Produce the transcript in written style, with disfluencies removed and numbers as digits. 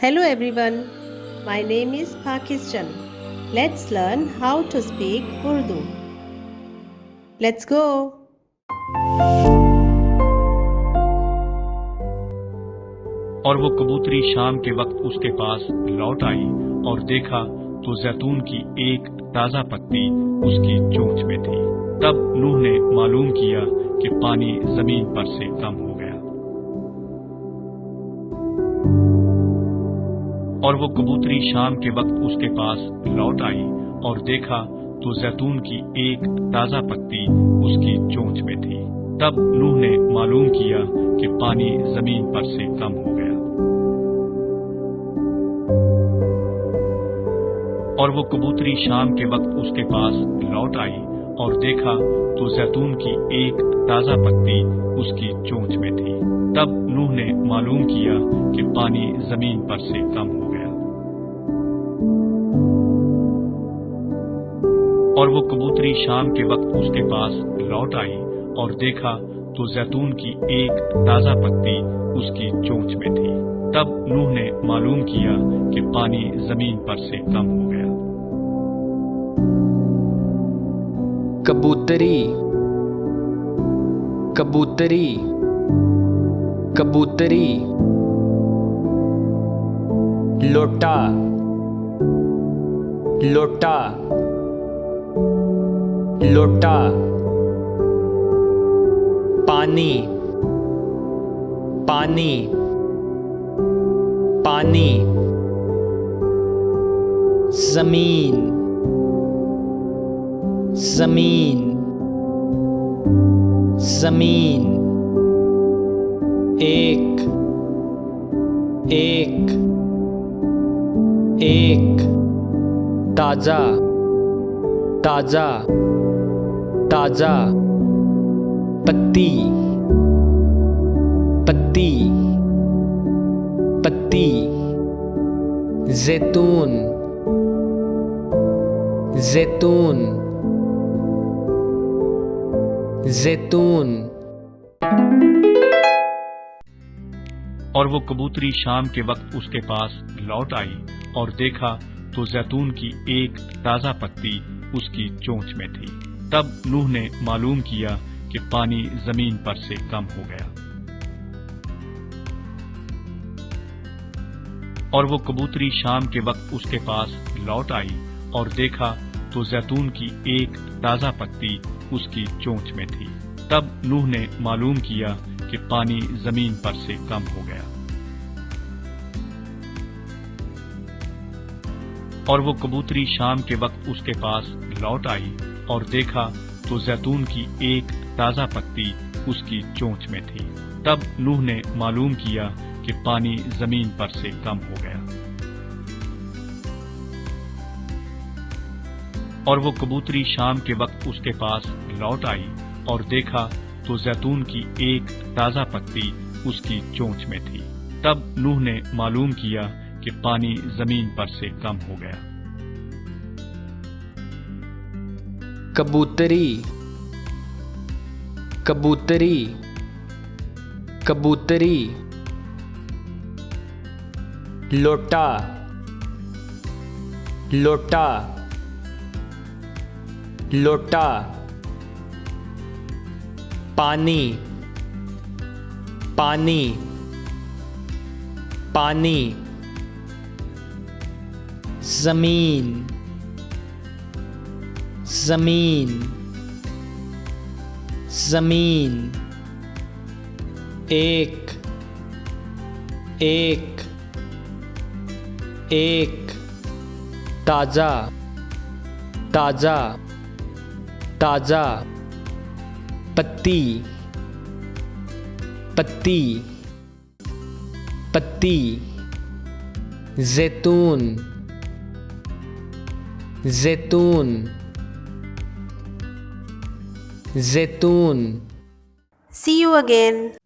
Hello everyone, my name is Pakistan. Let's learn how to speak Urdu. Let's go. और वो कबूतरी शाम के वक्त उसके पास लौट आई और देखा तो जैतून की एक ताज़ा पत्ती उसकी चोंच में थी। तब नूह ने मालूम किया कि पानी जमीन पर से कम हो गया। और वो कबूतरी शाम के वक्त उसके पास लौट आई और देखा तो जैतून की एक ताज़ा पत्ती उसकी चोंच में थी। तब नूह ने मालूम किया कि पानी जमीन पर से कम हो गया। और वो कबूतरी शाम के वक्त उसके पास लौट आई और देखा तो जैतून की एक ताज़ा पत्ती उसकी चोंच में थी। तब नूह ने मालूम किया कि पानी जमीन पर से कम हो गया। और वो कबूतरी शाम के वक्त उसके पास लौट आई और देखा तो जैतून की एक ताज़ा पत्ती उसकी चोंच में थी। तब नूह ने मालूम किया कि पानी जमीन पर से कम हो गया। कबूतरी कबूतरी कबूतरी, लोटा लोटा लोटा, पानी पानी पानी, जमीन जमीन जमीन, एक एक एक, ताजा ताजा ताजा, पत्ती पत्ती पत्ती, जैतून जैतून जैतून। और वो कबूतरी शाम के वक्त उसके पास लौट आई और देखा तो जैतून की एक ताज़ा पत्ती उसकी चोंच में थी। तब नूह ने मालूम किया कि पानी जमीन पर से कम हो गया। और वो कबूतरी शाम के वक्त उसके पास लौट आई और देखा तो जैतून की एक ताज़ा पत्ती उसकी चोंच में थी। तब नूह ने मालूम किया कि पानी जमीन पर से कम हो गया। और वो कबूतरी शाम के वक्त उसके पास लौट आई और देखा तो जैतून की एक ताज़ा पत्ती उसकी चोंच में थी। तब नूह ने मालूम किया कि पानी जमीन पर से कम हो गया। और वो कबूतरी शाम के वक्त उसके पास लौट आई और देखा तो जैतून की एक ताज़ा पत्ती उसकी चोंच में थी। तब नूह ने मालूम किया कि पानी जमीन पर से कम हो गया। कबूतरी कबूतरी कबूतरी, लोटा लोटा लोटा, पानी पानी पानी, जमीन जमीन जमीन, एक एक एक, ताजा ताजा ताजा, पत्ती पत्ती पत्ती, जैतून जैतून जैतून। See you again.